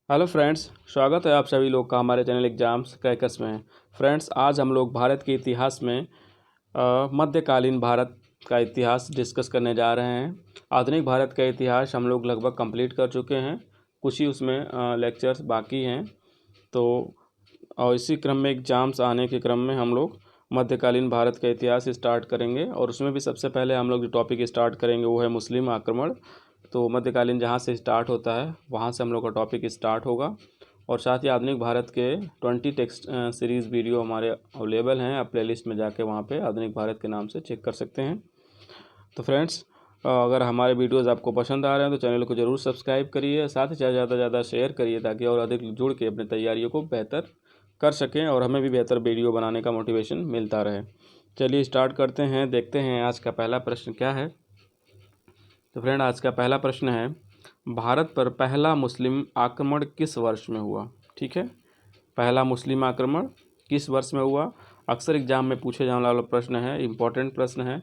Hello friends, स्वागत है आप सभी लोग का हमारे चैनल एग्जाम्स क्रैकर्स में। फ्रेंड्स, आज हम लोग भारत के इतिहास में मध्यकालीन भारत का इतिहास डिस्कस करने जा रहे हैं। आधुनिक भारत का इतिहास हम लोग लगभग कंप्लीट कर चुके हैं, कुछ ही उसमें लेक्चर्स बाकी हैं। तो और इसी क्रम में एग्ज़ाम्स आने के क्रम में हम लोग मध्यकालीन भारत का इतिहास स्टार्ट करेंगे, और उसमें भी सबसे पहले हम लोग जो टॉपिक स्टार्ट करेंगे वो है मुस्लिम आक्रमण। तो मध्यकालीन जहाँ से स्टार्ट होता है वहाँ से हम लोग का टॉपिक स्टार्ट होगा। और साथ ही आधुनिक भारत के 20 टेक्स्ट सीरीज़ वीडियो हमारे अवेलेबल हैं, आप प्लेलिस्ट में जाके वहाँ पे आधुनिक भारत के नाम से चेक कर सकते हैं। तो फ्रेंड्स, अगर हमारे वीडियोज़ आपको पसंद आ रहे हैं तो चैनल को ज़रूर सब्सक्राइब करिए, साथ ही ज़्यादा से ज़्यादा शेयर करिए ताकि और अधिक जुड़ के अपनी तैयारियों को बेहतर कर सकें और हमें भी बेहतर वीडियो बनाने का मोटिवेशन मिलता रहे। चलिए स्टार्ट करते हैं, देखते हैं आज का पहला प्रश्न क्या है। तो फ्रेंड, आज का पहला प्रश्न है, भारत पर पहला मुस्लिम आक्रमण किस वर्ष में हुआ। ठीक है, पहला मुस्लिम आक्रमण किस वर्ष में हुआ। अक्सर एग्जाम में पूछे जाने वाला प्रश्न है, इम्पोर्टेंट प्रश्न है।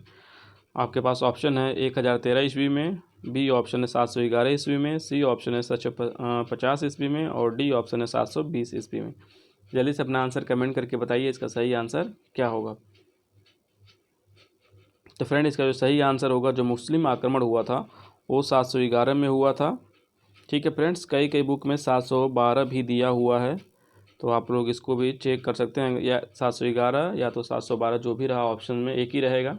आपके पास ऑप्शन है 1013 ईस्वी में, बी ऑप्शन है 711 ईस्वी में, सी ऑप्शन है 750 ईस्वी में, और डी ऑप्शन है 720 ईस्वी में। जल्दी से अपना आंसर कमेंट करके बताइए इसका सही आंसर क्या होगा। तो फ्रेंड, इसका जो सही आंसर होगा, जो मुस्लिम आक्रमण हुआ था वो 711 में हुआ था। ठीक है फ्रेंड्स, कई कई बुक में 712 भी दिया हुआ है, तो आप लोग इसको भी चेक कर सकते हैं, या 711 या तो 712, जो भी रहा ऑप्शन में एक ही रहेगा,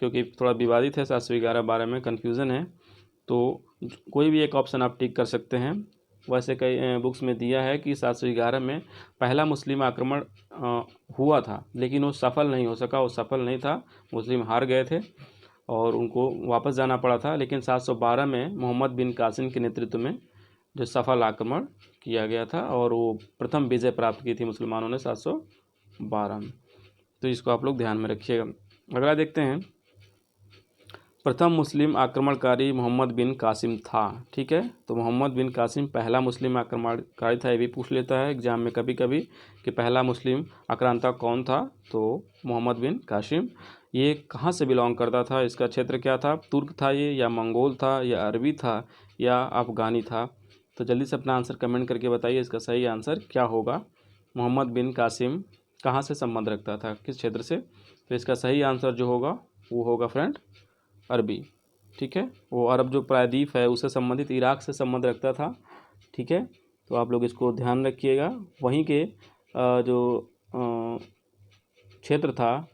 क्योंकि थोड़ा विवादित है 711 बारे में कन्फ्यूज़न है। तो कोई भी एक ऑप्शन आप टिक कर सकते हैं। वैसे कई बुक्स में दिया है कि 711 में पहला मुस्लिम आक्रमण हुआ था, लेकिन वो सफल नहीं हो सका, वो सफल नहीं था, मुस्लिम हार गए थे और उनको वापस जाना पड़ा था। लेकिन 712 में मोहम्मद बिन कासिम के नेतृत्व में जो सफल आक्रमण किया गया था और वो प्रथम विजय प्राप्त की थी मुसलमानों ने 712 में। तो इसको आप लोग ध्यान में रखिएगा। अगला देखते हैं, प्रथम मुस्लिम आक्रमणकारी मोहम्मद बिन कासिम था। ठीक है, तो मोहम्मद बिन कासिम पहला मुस्लिम आक्रमणकारी था। ये भी पूछ लेता है एग्जाम में कभी कभी कि पहला मुस्लिम आक्रांता कौन था। तो मोहम्मद बिन कासिम ये कहाँ से बिलोंग करता था, इसका क्षेत्र क्या था, तुर्क था ये, या मंगोल था, या अरबी था, या अफ़गानी था। तो जल्दी से अपना आंसर कमेंट करके बताइए इसका सही आंसर क्या होगा। मोहम्मद बिन कासिम कहाँ से संबंध रखता था, किस क्षेत्र से। तो इसका सही आंसर जो होगा वो होगा फ्रेंड अरबी। ठीक है, वो अरब जो प्रायद्वीप है उससे संबंधित इराक से संबंध रखता था। ठीक है, तो आप लोग इसको ध्यान रखिएगा। वहीं के जो क्षेत्र था,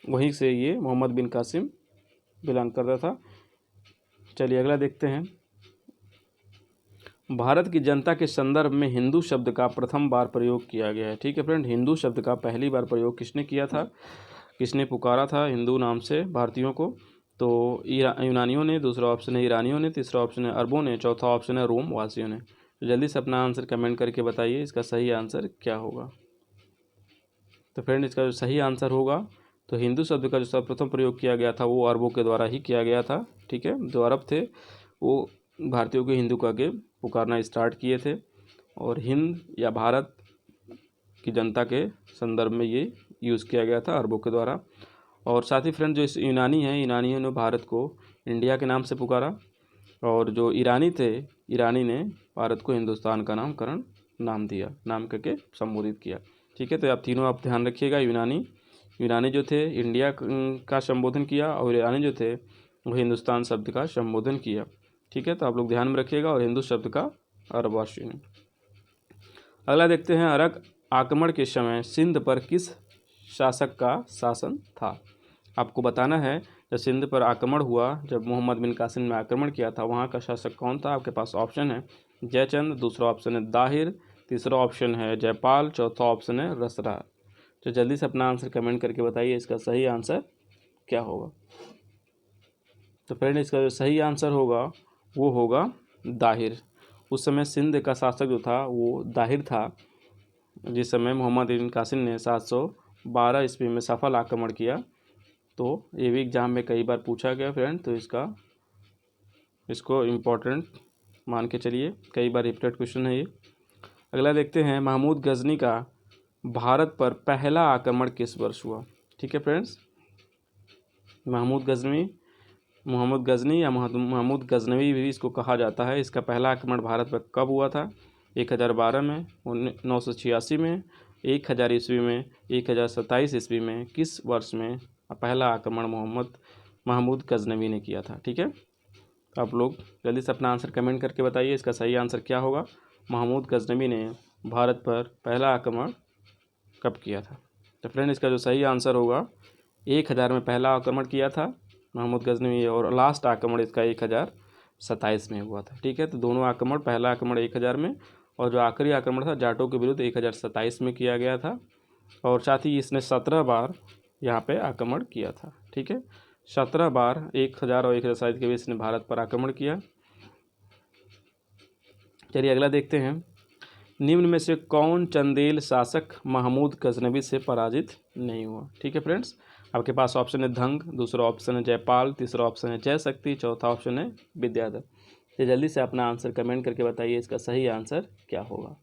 वहीं से ये मोहम्मद बिन कासिम बिलोंग करता था। चलिए अगला देखते हैं, भारत की जनता के संदर्भ में हिंदू शब्द का प्रथम बार प्रयोग किया गया है। ठीक है फ्रेंड, हिंदू शब्द का पहली बार प्रयोग किसने किया था, किसने पुकारा था हिंदू नाम से भारतीयों को। तो यूनानियों ने, दूसरा ऑप्शन है ईरानियों ने, तीसरा ऑप्शन है अरबों ने, चौथा ऑप्शन है रोम वासियों ने। तो जल्दी से अपना आंसर कमेंट करके बताइए इसका सही आंसर क्या होगा। तो फ्रेंड, इसका जो सही आंसर होगा, तो हिंदू शब्द का जो सर्वप्रथम प्रयोग किया गया था वो अरबों के द्वारा ही किया गया था। ठीक है, जो अरब थे वो भारतीयों को हिंदू कह के पुकारना स्टार्ट किए थे, और हिंद या भारत की जनता के संदर्भ में ये यूज़ किया गया था अरबों के द्वारा। और साथ ही फ्रेंड, जो इस यूनानी हैं, यूनानियों ने भारत को इंडिया के नाम से पुकारा, और जो ईरानी थे, ईरानी ने भारत को हिंदुस्तान का नामकरण नाम दिया, नाम करके संबोधित किया। ठीक है, तो आप तीनों आप ध्यान रखिएगा। यूनानी जो थे इंडिया का संबोधन किया, और ईरानी जो थे वो हिंदुस्तान शब्द का संबोधन किया। ठीक है, तो आप लोग ध्यान में रखिएगा, और हिंदू शब्द का अरबवासियों ने। अगला देखते हैं, अरब आक्रमण के समय सिंध पर किस शासक का शासन था। आपको बताना है, जब सिंध पर आक्रमण हुआ, जब मोहम्मद बिन कासिम ने आक्रमण किया था, वहाँ का शासक कौन था। आपके पास ऑप्शन है जयचंद, दूसरा ऑप्शन है दाहिर, तीसरा ऑप्शन है जयपाल, चौथा ऑप्शन है रसरा। तो जल्दी से अपना आंसर कमेंट करके बताइए इसका सही आंसर क्या होगा। तो फ्रेंड, इसका जो सही आंसर होगा वो होगा दाहिर। उस समय सिंध का शासक जो था वो दाहिर था, जिस समय मोहम्मद बिन कासिम ने 712 ईस्वी में सफल आक्रमण किया। तो ये भी एग्जाम में कई बार पूछा गया फ्रेंड, तो इसको इम्पोर्टेंट मान के चलिए, कई बार रिपीटेड क्वेश्चन है ये। अगला देखते हैं, महमूद गजनी का भारत पर पहला आक्रमण किस वर्ष हुआ। ठीक है फ्रेंड्स, महमूद गजनी मोहम्मद गजनी या महमूद गजनवी भी इसको कहा जाता है। इसका पहला आक्रमण भारत पर कब हुआ था? 1012 में, 986 में, 1000 ईस्वी में, 1027 ईस्वी में, किस वर्ष में पहला आक्रमण महमूद गजनवी ने किया था? ठीक है, तो आप लोग जल्दी से अपना आंसर कमेंट करके बताइए, इसका सही आंसर क्या होगा। महमूद गजनवी ने भारत पर पहला आक्रमण कब किया था? तो फ्रेंड इसका जो सही आंसर होगा 1000 में पहला आक्रमण किया था महमूद गजनवी, और लास्ट आक्रमण इसका 1027 में हुआ था। ठीक है, तो दोनों आक्रमण, पहला आक्रमण 1000 में और जो आखिरी आक्रमण था जाटों के विरुद्ध 1027 में किया गया था। और साथ ही इसने 17 बार यहाँ पे आक्रमण किया था। ठीक है, 17 बार 1000 और 1027 के बीच इसने भारत पर आक्रमण किया। चलिए अगला देखते हैं। निम्न में से कौन चंदेल शासक महमूद गजनवी से पराजित नहीं हुआ? ठीक है फ्रेंड्स, आपके पास ऑप्शन है धंग, दूसरा ऑप्शन है जयपाल, तीसरा ऑप्शन है जयशक्ति, चौथा ऑप्शन है विद्याधर। तो जल्दी से अपना आंसर कमेंट करके बताइए, इसका सही आंसर क्या होगा।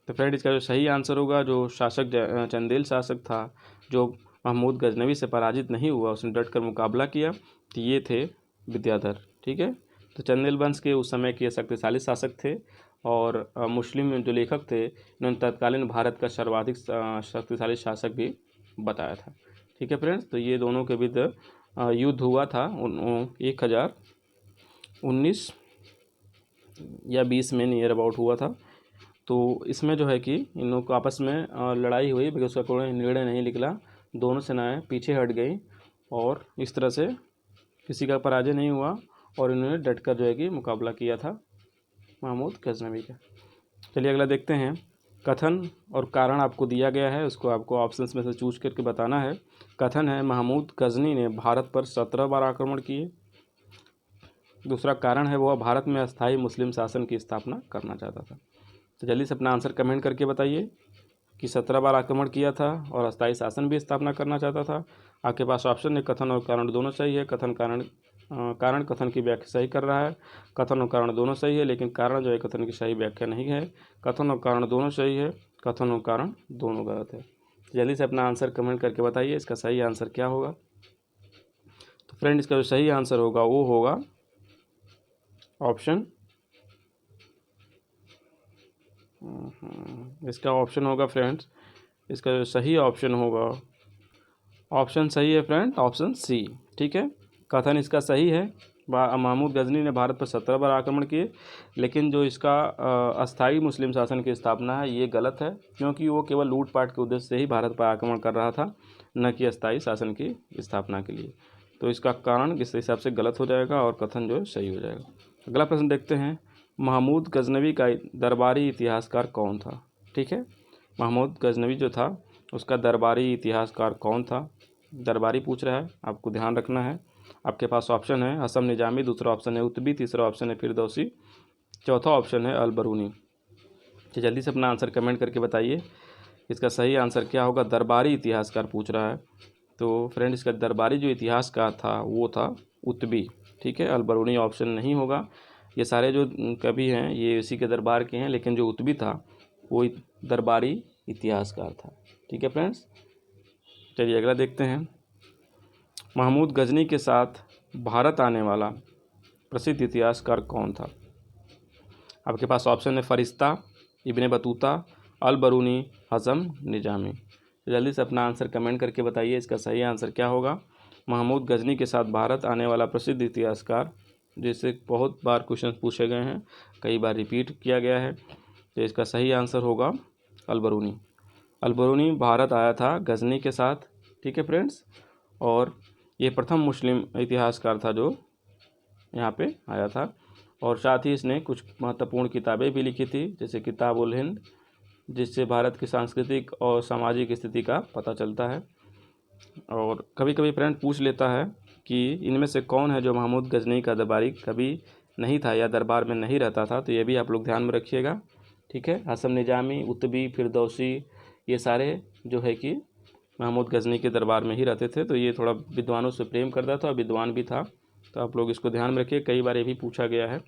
तो फ्रेंड इसका जो सही आंसर होगा, जो शासक चंदेल शासक था जो महमूद गजनवी से पराजित नहीं हुआ, उसने डट कर मुकाबला किया, तो ये थे विद्याधर। ठीक है, तो चंदेल वंश के उस समय के शक्तिशाली शासक थे और मुस्लिम जो लेखक थे इन्होंने तत्कालीन भारत का सर्वाधिक शक्तिशाली शासक भी बताया था। ठीक है फ्रेंड्स, तो ये दोनों के बीच युद्ध हुआ था 1019 या 20 में नियर अबाउट हुआ था। तो इसमें जो है कि इन लोगों को आपस में लड़ाई हुई, लेकिन उसका कोई निर्णय नहीं निकला, दोनों सेनाएं पीछे हट गई और इस तरह से किसी का पराजय नहीं हुआ और इन्होंने डटकर जो है कि मुकाबला किया था महमूद गजनवी का। चलिए अगला देखते हैं। कथन और कारण आपको दिया गया है, उसको आपको ऑप्शंस में से चूज करके बताना है। कथन है महमूद गजनी ने भारत पर 17 बार आक्रमण किए। दूसरा कारण है वह भारत में अस्थायी मुस्लिम शासन की स्थापना करना चाहता था। तो जल्दी से अपना आंसर कमेंट करके बताइए कि 17 बार आक्रमण किया था और अस्थायी शासन भी स्थापना करना चाहता था। आपके पास ऑप्शन है कथन और कारण दोनों सही है। कारण कथन की व्याख्या सही कर रहा है, कथन और कारण दोनों सही है, लेकिन कारण जो है कथन की सही व्याख्या नहीं है। कथन और कारण दोनों सही है, कथन और कारण दोनों गलत है। जल्दी से अपना आंसर कमेंट करके बताइए, इसका सही आंसर क्या होगा। तो फ्रेंड इसका जो सही आंसर होगा वो होगा ऑप्शन, इसका ऑप्शन होगा फ्रेंड्स, इसका जो सही ऑप्शन होगा, ऑप्शन सही है फ्रेंड, ऑप्शन सी। ठीक है, कथन इसका सही है, महमूद गजनी ने भारत पर 17 बार आक्रमण किए, लेकिन जो इसका अस्थाई मुस्लिम शासन की स्थापना है ये गलत है, क्योंकि वो केवल लूटपाट के उद्देश्य से ही भारत पर आक्रमण कर रहा था, न कि अस्थाई शासन की स्थापना के लिए। तो इसका कारण इस हिसाब से गलत हो जाएगा और कथन जो है सही हो जाएगा। अगला प्रश्न देखते हैं। महमूद गजनवी का दरबारी इतिहासकार कौन था? ठीक है, महमूद गजनवी जो था उसका दरबारी इतिहासकार कौन था? दरबारी पूछ रहा है, आपको ध्यान रखना है। आपके पास ऑप्शन है हसन निजामी, दूसरा ऑप्शन है उतबी, तीसरा ऑप्शन है फिरदौसी, चौथा ऑप्शन है अलबरूनी। तो जल्दी से अपना आंसर कमेंट करके बताइए, इसका सही आंसर क्या होगा। दरबारी इतिहासकार पूछ रहा है, तो फ्रेंड इसका दरबारी जो इतिहासकार था वो था उतबी। ठीक है, अलबरूनी ऑप्शन नहीं होगा। ये सारे जो कवि हैं ये इसी के दरबार के हैं, लेकिन जो उतबी था वो दरबारी इतिहासकार था। ठीक है फ्रेंड्स, चलिए अगला देखते हैं। महमूद गजनी के साथ भारत आने वाला प्रसिद्ध इतिहासकार कौन था? आपके पास ऑप्शन है फरिश्ता, इब्ने बतूता, अलबरूनी, हसन निजामी। तो जल्दी से अपना आंसर कमेंट करके बताइए, इसका सही आंसर क्या होगा। महमूद गजनी के साथ भारत आने वाला प्रसिद्ध इतिहासकार, जिससे बहुत बार क्वेश्चन पूछे गए हैं, कई बार रिपीट किया गया है, तो इसका सही आंसर होगा अलबरूनी। अलबरूनी भारत आया था गजनी के साथ। ठीक है फ्रेंड्स, और ये प्रथम मुस्लिम इतिहासकार था जो यहाँ पे आया था, और साथ ही इसने कुछ महत्वपूर्ण किताबें भी लिखी थी, जैसे किताब उल हिंद, जिससे भारत की सांस्कृतिक और सामाजिक स्थिति का पता चलता है। और कभी कभी फ्रेंड पूछ लेता है कि इनमें से कौन है जो महमूद गजनी का दरबारी कभी नहीं था या दरबार में नहीं रहता था, तो ये भी आप लोग ध्यान में रखिएगा। ठीक है, हसन निजामी, उतबी, फिरदौसी, ये सारे जो है कि महमूद गजनी के दरबार में ही रहते थे, तो ये थोड़ा विद्वानों से प्रेम करता था और विद्वान भी था, तो आप लोग इसको ध्यान में रखिए, कई बार ये भी पूछा गया है।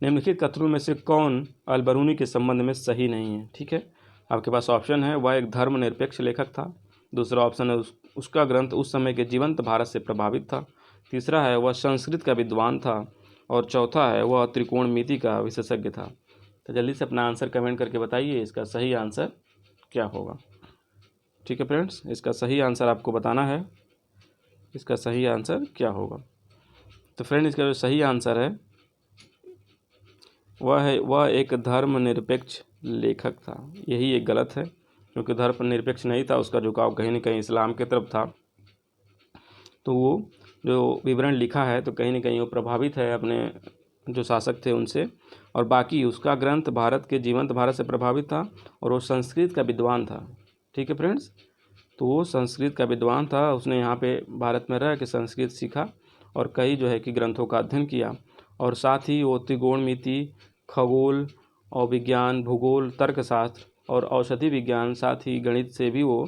निम्नलिखित कथनों में से कौन अलबरूनी के संबंध में सही नहीं है? ठीक है, आपके पास ऑप्शन है वह एक धर्मनिरपेक्ष लेखक था, दूसरा ऑप्शन है उसका ग्रंथ उस समय के जीवंत भारत से प्रभावित था। तीसरा है वह संस्कृत का विद्वान था। और चौथा है वह त्रिकोणमिति का विशेषज्ञ था। तो जल्दी से अपना आंसर कमेंट करके बताइए इसका सही आंसर क्या होगा। ठीक है फ्रेंड्स, इसका सही आंसर आपको बताना है, इसका सही आंसर क्या होगा। तो फ्रेंड इसका जो सही आंसर है वह एक धर्मनिरपेक्ष लेखक था। यही एक गलत है, क्योंकि धर्मनिरपेक्ष नहीं था, उसका झुकाव कहीं न कहीं इस्लाम की तरफ था। तो वो जो विवरण लिखा है तो कहीं न कहीं वो प्रभावित है अपने जो शासक थे उनसे। और बाकी उसका ग्रंथ भारत के जीवंत भारत से प्रभावित था और वो संस्कृत का विद्वान था। ठीक है फ्रेंड्स, तो वो संस्कृत का विद्वान था, उसने यहाँ पे भारत में रह के संस्कृत सीखा और कई जो है कि ग्रंथों का अध्ययन किया। और साथ ही वो त्रिकोणमिति, खगोल और विज्ञान, भूगोल, तर्कशास्त्र और औषधि विज्ञान, साथ ही गणित से भी वो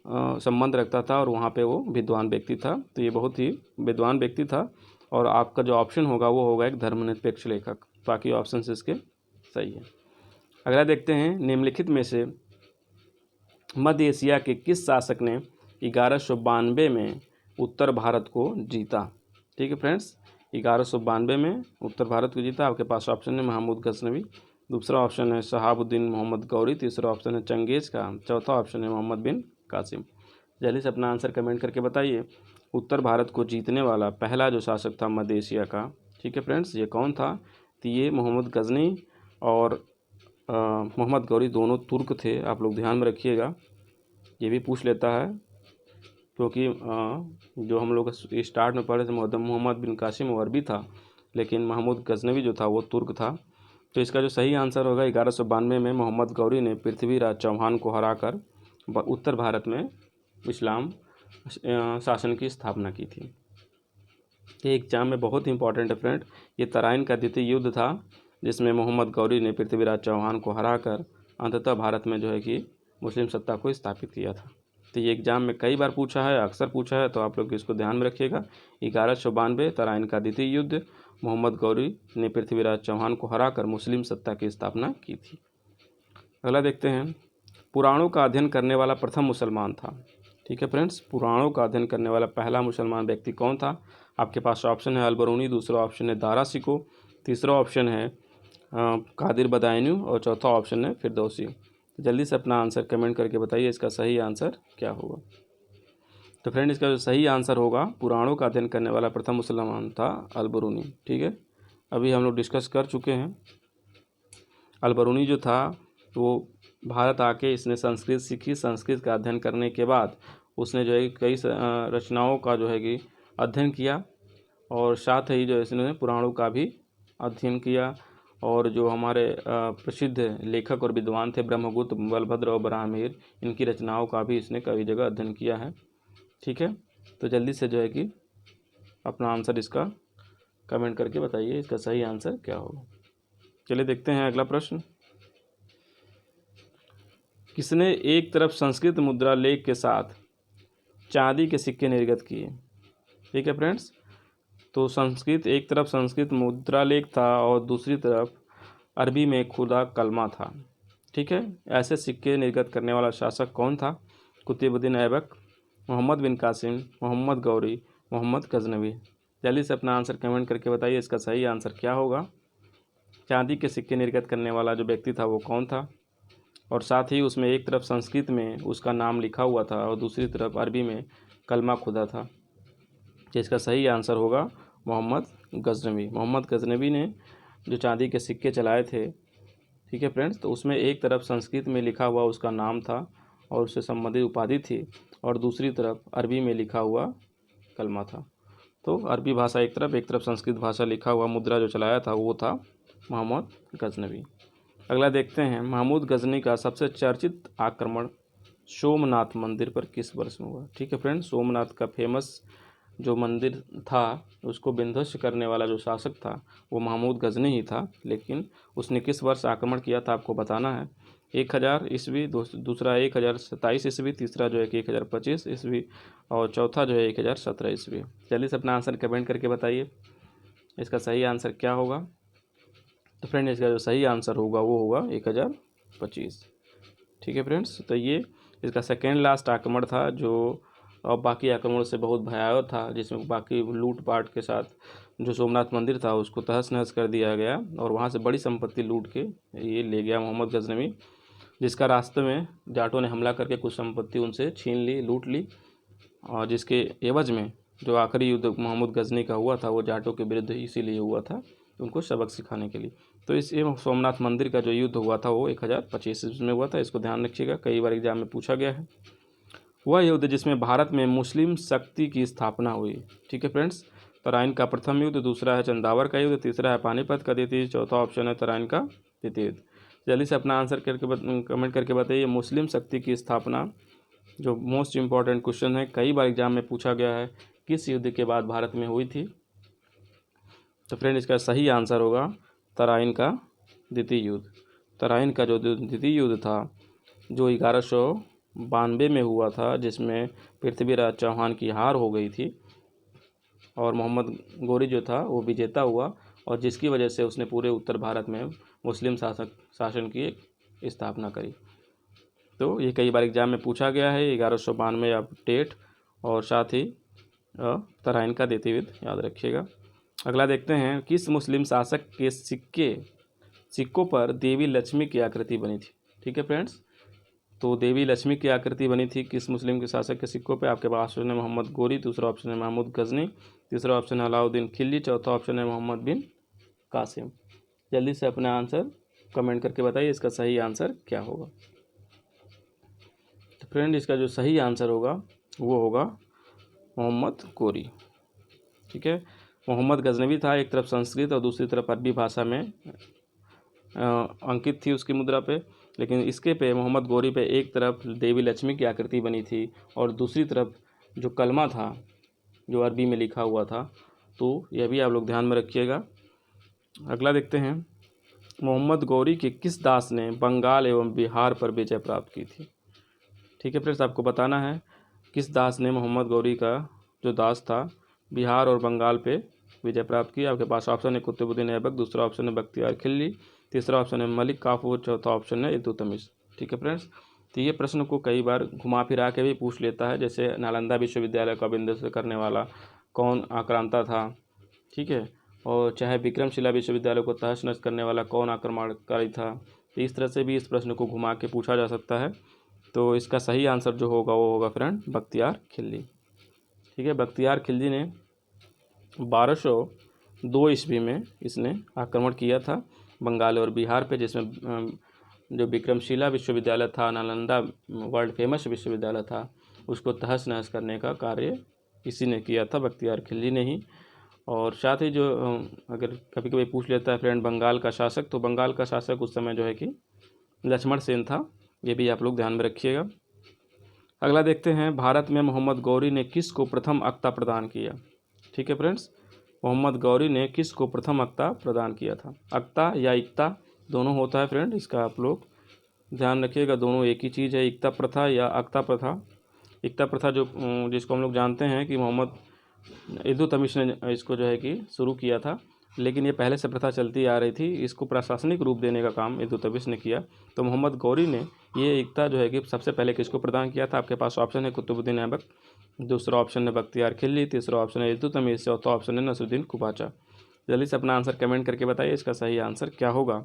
संबंध रखता था और वहाँ पे वो विद्वान व्यक्ति था। तो ये बहुत ही विद्वान व्यक्ति था और आपका जो ऑप्शन होगा वो होगा एक धर्मनिरपेक्ष लेखक। बाकी ऑप्शन इसके सही है। अगला देखते हैं, निम्नलिखित में से मध्य एशिया के किस शासक ने 1192 में उत्तर भारत को जीता। ठीक है फ्रेंड्स, 1192 में उत्तर भारत को जीता। आपके पास ऑप्शन है महमूद गजनवी, दूसरा ऑप्शन है शहाबुद्दीन मोहम्मद गौरी, तीसरा ऑप्शन है चंगेज खान, चौथा ऑप्शन है मोहम्मद बिन कासिम। जल्दी से अपना आंसर कमेंट करके बताइए उत्तर भारत को जीतने वाला पहला जो शासक था मध्य एशिया का। ठीक है फ्रेंड्स, ये कौन था। तो ये मोहम्मद गजनी और मोहम्मद गौरी दोनों तुर्क थे। आप लोग ध्यान में रखिएगा, ये भी पूछ लेता है, क्योंकि जो हम लोग स्टार्ट में पढ़े थे मोहम्मद बिन कासिम वो अरबी था, लेकिन महमूद गजनवी जो था वो तुर्क था। तो इसका जो सही आंसर होगा 1192 में मोहम्मद गौरी ने पृथ्वीराज चौहान को हराकर उत्तर भारत में इस्लाम शासन की स्थापना की थी। ये एग्जाम में बहुत इंपॉर्टेंट है फ्रेंड। ये तराइन का द्वितीय युद्ध था जिसमें मोहम्मद गौरी ने पृथ्वीराज चौहान को हराकर अंततः भारत में जो है कि मुस्लिम सत्ता को स्थापित किया था। तो ये एग्जाम में कई बार पूछा है, अक्सर पूछा है, तो आप लोग इसको ध्यान में रखिएगा। 1192 तराइन का द्वितीय युद्ध, मोहम्मद गौरी ने पृथ्वीराज चौहान को हराकर मुस्लिम सत्ता की स्थापना की थी। अगला देखते हैं, पुराणों का अध्ययन करने वाला प्रथम मुसलमान था। ठीक है फ्रेंड्स, पुराणों का अध्ययन करने वाला पहला मुसलमान व्यक्ति कौन था। आपके पास ऑप्शन है अलबरूनी, दूसरा ऑप्शन है दारा सिको, तीसरा ऑप्शन है कादिर बदायूनी और चौथा ऑप्शन है फिरदौसी। जल्दी से अपना आंसर कमेंट करके बताइए इसका सही आंसर क्या होगा। तो फ्रेंड इसका जो सही आंसर होगा, पुराणों का अध्ययन करने वाला प्रथम मुसलमान था अलबरूनी। ठीक है, अभी हम लोग डिस्कस कर चुके हैं। अलबरूनी जो था वो भारत आके इसने संस्कृत सीखी। संस्कृत का अध्ययन करने के बाद उसने जो है कई रचनाओं का जो है कि अध्ययन किया और साथ ही जो है इसने पुराणों का भी अध्ययन किया। और जो हमारे प्रसिद्ध लेखक और विद्वान थे ब्रह्मगुप्त, बलभद्र और बराहमिर, इनकी रचनाओं का भी इसने कई जगह अध्ययन किया है। ठीक है, तो जल्दी से जो है कि अपना आंसर इसका कमेंट करके बताइए इसका सही आंसर क्या होगा। चलिए देखते हैं अगला प्रश्न। किसने एक तरफ संस्कृत मुद्रा लेख के साथ चांदी के सिक्के निर्गत किए। ठीक है फ्रेंड्स, तो संस्कृत एक तरफ संस्कृत मुद्रा लेख था और दूसरी तरफ अरबी में खुदा कलमा था। ठीक है, ऐसे सिक्के निर्गत करने वाला शासक कौन था। कुतुबुद्दीन ऐबक, मोहम्मद बिन कासिम, मोहम्मद गौरी, मोहम्मद गजनवी। जल्दी से अपना आंसर कमेंट करके बताइए इसका सही आंसर क्या होगा। चांदी के सिक्के निर्गत करने वाला जो व्यक्ति था वो कौन था, और साथ ही उसमें एक तरफ संस्कृत में उसका नाम लिखा हुआ था और दूसरी तरफ अरबी में कलमा खुदा था। जिसका सही आंसर होगा मोहम्मद गजनवी। मोहम्मद गजनवी ने जो चांदी के सिक्के चलाए थे, ठीक है फ्रेंड्स, तो उसमें एक तरफ संस्कृत में लिखा हुआ उसका नाम था और उससे संबंधित उपाधि थी और दूसरी तरफ अरबी में लिखा हुआ कलमा था। तो अरबी भाषा एक तरफ संस्कृत भाषा लिखा हुआ मुद्रा जो चलाया था वो था मोहम्मद गजनवी। अगला देखते हैं, महमूद गजनी का सबसे चर्चित आक्रमण सोमनाथ मंदिर पर किस वर्ष में हुआ। ठीक है फ्रेंड्स, सोमनाथ का फेमस जो मंदिर था उसको विध्वंस करने वाला जो शासक था वो महमूद गजनी ही था, लेकिन उसने किस वर्ष आक्रमण किया था आपको बताना है। 1000 ईस्वी, दूसरा 1027 ईस्वी, तीसरा जो है कि 1025 ईस्वी और चौथा जो है 1017 ईस्वी। जल्दी से अपना आंसर कमेंट करके बताइए इसका सही आंसर क्या होगा। तो फ्रेंड इसका जो सही आंसर होगा वो होगा 1025। ठीक है फ्रेंड्स, तो ये इसका सेकेंड लास्ट आक्रमण था जो और बाकी आक्रमणों से बहुत भयावह था, जिसमें बाकी लूट-पाट के साथ जो सोमनाथ मंदिर था उसको तहस-नहस कर दिया गया और वहाँ से बड़ी संपत्ति लूट के ये ले गया मोहम्मद गजनवी, जिसका रास्ते में जाटों ने हमला करके कुछ संपत्ति उनसे छीन ली, लूट ली, और जिसके एवज में जो आखिरी युद्ध मोहम्मद गजनी का हुआ था वो जाटों के विरुद्ध इसीलिए हुआ था, उनको सबक सिखाने के लिए। तो इस सोमनाथ मंदिर का जो युद्ध हुआ था वो 1025 ईस्वी में हुआ था, इसको ध्यान रखिएगा, कई बार एग्जाम में पूछा गया है। वह युद्ध जिसमें भारत में मुस्लिम शक्ति की स्थापना हुई। ठीक है फ्रेंड्स, तराइन का प्रथम युद्ध, दूसरा है चंदावर का युद्ध, तीसरा है पानीपत का द्वितीय, चौथा ऑप्शन है तराइन का द्वितीय युद्ध। जल्दी से अपना आंसर कमेंट करके बताइए। मुस्लिम शक्ति की स्थापना जो मोस्ट इम्पॉर्टेंट क्वेश्चन है, कई बार एग्जाम में पूछा गया है, किस युद्ध के बाद भारत में हुई थी? तो फ्रेंड इसका सही आंसर होगा तराइन का द्वितीय युद्ध। तराइन का जो द्वितीय युद्ध था जो 1192 में हुआ था, जिसमें पृथ्वीराज चौहान की हार हो गई थी और मोहम्मद गोरी जो था वो विजेता हुआ, और जिसकी वजह से उसने पूरे उत्तर भारत में मुस्लिम शासन की स्थापना करी। तो ये कई बार एग्जाम में पूछा गया है, 1192 अपडेट, और साथ ही तराइन का द्वितीय युद्ध याद रखिएगा। अगला देखते हैं, किस मुस्लिम शासक के सिक्कों पर देवी लक्ष्मी की आकृति बनी थी? ठीक है फ्रेंड्स, तो देवी लक्ष्मी की आकृति बनी थी किस मुस्लिम के शासक के सिक्कों पे? आपके पास ऑप्शन है मोहम्मद गोरी, दूसरा ऑप्शन है महमूद गजनी, तीसरा ऑप्शन है अलाउद्दीन खिलजी, चौथा ऑप्शन है मोहम्मद बिन कासिम। जल्दी से अपना आंसर कमेंट करके बताइए, इसका सही आंसर क्या होगा? तो फ्रेंड इसका जो सही आंसर होगा वो होगा मोहम्मद गोरी। ठीक है, मोहम्मद गजनवी था, एक तरफ संस्कृत और दूसरी तरफ अरबी भाषा में अंकित थी उसकी मुद्रा पे, लेकिन इसके पे मोहम्मद गोरी पे एक तरफ देवी लक्ष्मी की आकृति बनी थी और दूसरी तरफ जो कलमा था जो अरबी में लिखा हुआ था। तो यह भी आप लोग ध्यान में रखिएगा। अगला देखते हैं, मोहम्मद गौरी के किस दास ने बंगाल एवं बिहार पर विजय प्राप्त की थी? ठीक है फ्रेंड्स, आपको बताना है किस दास ने मोहम्मद गौरी का जो दास था बिहार और बंगाल पे विजय प्राप्त की। आपके पास ऑप्शन है कुतुबुद्दीन ऐबक, दूसरा ऑप्शन है बख्तियार खिलजी, तीसरा ऑप्शन है मलिक काफूर, चौथा ऑप्शन है इल्तुतमिश। ठीक है फ्रेंड्स, तो ये प्रश्न को कई बार घुमा फिरा के भी पूछ लेता है, जैसे नालंदा विश्वविद्यालय का विध्वंस करने वाला कौन आक्रांता था? ठीक है, और चाहे विक्रमशिला विश्वविद्यालय को तहस नहस करने वाला कौन आक्रमणकारी था? तो इस तरह से भी इस प्रश्न को घुमा के पूछा जा सकता है। तो इसका सही आंसर जो होगा वो होगा फ्रेंड बख्तियार खिलजी। ठीक है, बख्तियार खिलजी ने 1202 ईस्वी में इसने आक्रमण किया था बंगाल और बिहार पे, जिसमें जो विक्रमशिला विश्वविद्यालय था, नालंदा वर्ल्ड फेमस विश्वविद्यालय था, उसको तहस नहस करने का कार्य इसी ने किया था, बख्तियार खिलजी ने ही। और साथ ही जो अगर कभी कभी पूछ लेता है फ्रेंड बंगाल का शासक, तो बंगाल का शासक उस समय जो है कि लक्ष्मण सेन था, ये भी आप लोग ध्यान में रखिएगा। अगला देखते हैं, भारत में मोहम्मद गौरी ने किस को प्रथम अक्ता प्रदान किया? ठीक है फ्रेंड्स, मोहम्मद गौरी ने किस को प्रथम अक्ता प्रदान किया था? अक्ता या इक्ता दोनों होता है फ्रेंड, इसका आप लोग ध्यान रखिएगा, दोनों एक ही चीज़ है, इक्ता प्रथा या अक्ता प्रथा। इक्ता प्रथा जो जिसको हम लोग जानते हैं कि मोहम्मद इल्तुतमिश ने इसको जो है कि शुरू किया था, लेकिन ये पहले से प्रथा चलती आ रही थी, इसको प्रशासनिक रूप देने का काम इल्तुतमिश ने किया। तो मोहम्मद गौरी ने ये एकता जो है कि सबसे पहले किसको प्रदान किया था? आपके पास ऑप्शन है कुतुबुद्दीन ऐबक, दूसरा ऑप्शन है बख्तियार खिलजी, तीसरा ऑप्शन है इल्तुतमिश, चौथा ऑप्शन है नसरुद्दीन कुबाचा। जल्दी से अपना आंसर कमेंट करके बताइए, इसका सही आंसर क्या होगा?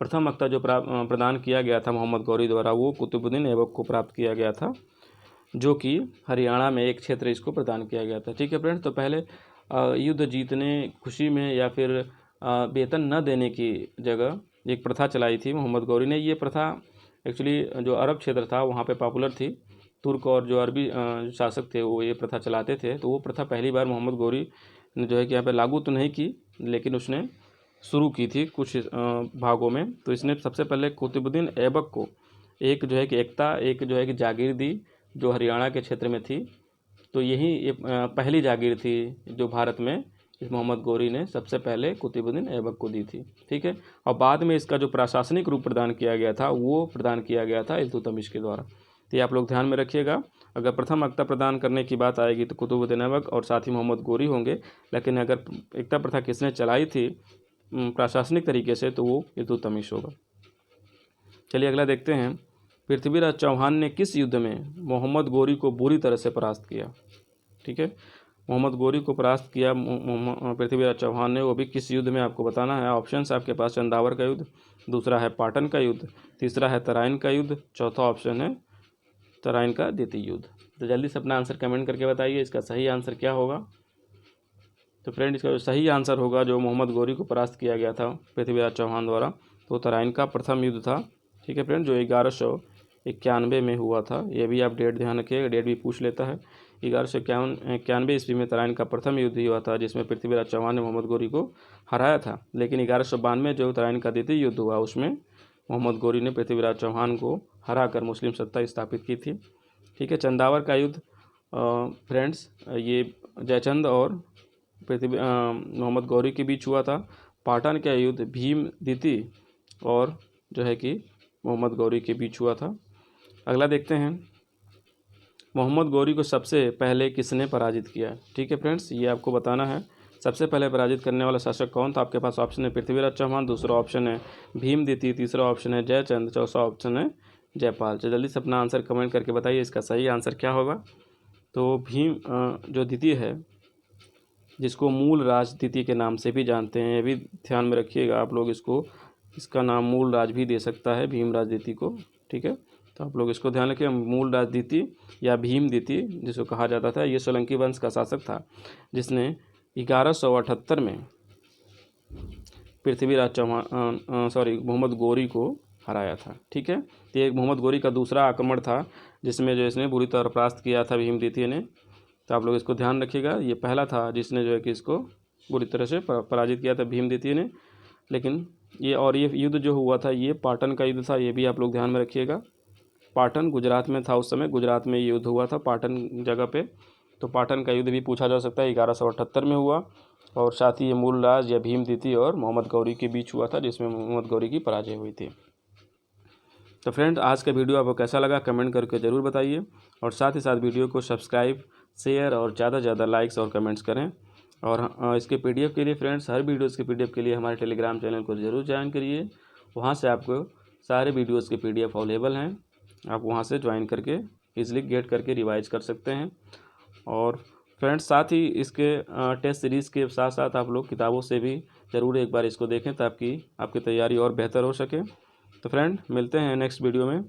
प्रथम अक्ता जो प्रदान किया गया था मोहम्मद गौरी द्वारा वो कुतुबुद्दीन ऐबक को प्राप्त किया गया था, जो कि हरियाणा में एक क्षेत्र इसको प्रदान किया गया था। ठीक है फ्रेंड्स, तो पहले युद्ध जीतने खुशी में या फिर वेतन न देने की जगह एक प्रथा चलाई थी मोहम्मद गौरी ने। ये प्रथा एक्चुअली जो अरब क्षेत्र था वहाँ पे पॉपुलर थी, तुर्क और जो अरबी शासक थे वो ये प्रथा चलाते थे। तो वो प्रथा पहली बार मोहम्मद गौरी ने जो है कि यहाँ पे लागू तो नहीं की, लेकिन उसने शुरू की थी कुछ भागों में। तो इसने सबसे पहले कुतुबुद्दीन ऐबक को एक जो है कि एकता, एक जो है कि जागीर दी जो हरियाणा के क्षेत्र में थी। तो यही ये पहली जागीर थी जो भारत में इस मोहम्मद गौरी ने सबसे पहले कुतुबुद्दीन ऐबक को दी थी। ठीक है, और बाद में इसका जो प्रशासनिक रूप प्रदान किया गया था वो प्रदान किया गया था इल्तुतमिश के द्वारा। तो ये आप लोग ध्यान में रखिएगा, अगर प्रथम अक्ता प्रदान करने की बात आएगी तो कुतुबुद्दीन ऐबक और साथ ही मोहम्मद गौरी होंगे, लेकिन अगर एकता प्रथा किसने चलाई थी प्रशासनिक तरीके से तो वो इल्तुतमिश होगा। चलिए अगला देखते हैं, पृथ्वीराज चौहान ने किस युद्ध में मोहम्मद गोरी को बुरी तरह से परास्त किया? ठीक है, मोहम्मद गोरी को परास्त किया पृथ्वीराज चौहान ने, वो भी किस युद्ध में आपको बताना है। ऑप्शंस आपके पास चंदावर का युद्ध, दूसरा है पाटन का युद्ध, तीसरा है तराइन का युद्ध, चौथा ऑप्शन है तराइन का द्वितीय युद्ध। तो जल्दी से अपना आंसर कमेंट करके बताइए इसका सही आंसर क्या होगा। तो फ्रेंड इसका जो सही आंसर होगा, जो मोहम्मद गोरी को परास्त किया गया था पृथ्वीराज चौहान द्वारा, तो तराइन का प्रथम युद्ध था। ठीक है फ्रेंड, जो 1191 में हुआ था। ये भी आप डेट ध्यान रखिएगा, डेट भी पूछ लेता है। 1191 ईस्वी में तराइन का प्रथम युद्ध हुआ था, जिसमें पृथ्वीराज चौहान ने मोहम्मद गोरी को हराया था। लेकिन 1192 जो तराइन का द्वितीय युद्ध हुआ, उसमें मोहम्मद गोरी ने पृथ्वीराज चौहान को हराकर मुस्लिम सत्ता स्थापित की थी। ठीक है, चंदावर का युद्ध फ्रेंड्स ये जयचंद और मोहम्मद गौरी के बीच हुआ था। पाटन का युद्ध भीम द्वितीय और जो है कि मोहम्मद गौरी के बीच हुआ था। अगला देखते हैं, मोहम्मद गौरी को सबसे पहले किसने पराजित किया? ठीक है फ्रेंड्स, ये आपको बताना है। सबसे पहले पराजित करने वाला शासक कौन था? आपके पास ऑप्शन है पृथ्वीराज चौहान, दूसरा ऑप्शन है भीम द्वितीय, तीसरा ऑप्शन है जयचंद, चौथा ऑप्शन है जयपाल। तो जल्दी से अपना आंसर कमेंट करके बताइए इसका सही आंसर क्या होगा। तो भीम जो द्वितीय है, जिसको मूल राज द्वितीय के नाम से भी जानते हैं, ये भी ध्यान में रखिएगा आप लोग, इसका नाम मूल राज भी दे सकता है भीमराज द्वितीय को। ठीक है, तो आप लोग इसको ध्यान रखिए, मूल राज द्वितीय या भीम द्वितीय जिसको कहा जाता था। ये सोलंकी वंश का शासक था, जिसने 1178 में पृथ्वीराज चौहान मोहम्मद गौरी को हराया था। ठीक है, तो ये मोहम्मद गौरी का दूसरा आक्रमण था, जिसमें जो इसने बुरी तरह परास्त किया था भीम द्वितीय ने। तो आप लोग इसको ध्यान रखिएगा, ये पहला था जिसने जो है कि इसको बुरी तरह से पराजित किया था भीम द्वितीय ने। लेकिन ये युद्ध जो हुआ था, ये पाटन का युद्ध था, ये भी आप लोग ध्यान में रखिएगा। पाटन गुजरात में था, उस समय गुजरात में ये युद्ध हुआ था पाटन जगह पे। तो पाटन का युद्ध भी पूछा जा सकता है, 1178 में हुआ। और साथ ही ये मूल राज या भीम द्वितीय और मोहम्मद गौरी के बीच हुआ था, जिसमें मोहम्मद गौरी की पराजय हुई थी। तो फ्रेंड, आज का वीडियो आपको कैसा लगा कमेंट करके ज़रूर बताइए, और साथ ही साथ वीडियो को सब्सक्राइब, शेयर और ज़्यादा से ज़्यादा लाइक्स और कमेंट्स करें। और इसके पीडीएफ के लिए फ्रेंड्स, हर वीडियोज़ के पीडीएफ के लिए हमारे टेलीग्राम चैनल को ज़रूर ज्वाइन करिए। वहाँ से आपको सारे वीडियोज़ के पीडीएफ अवेलेबल हैं, आप वहाँ से ज्वाइन करके ईजिली गेट करके रिवाइज कर सकते हैं। और फ्रेंड्स, साथ ही इसके टेस्ट सीरीज़ के साथ साथ आप लोग किताबों से भी ज़रूर एक बार इसको देखें, ताकि आपकी तैयारी और बेहतर हो सके। तो फ्रेंड, मिलते हैं नेक्स्ट वीडियो में।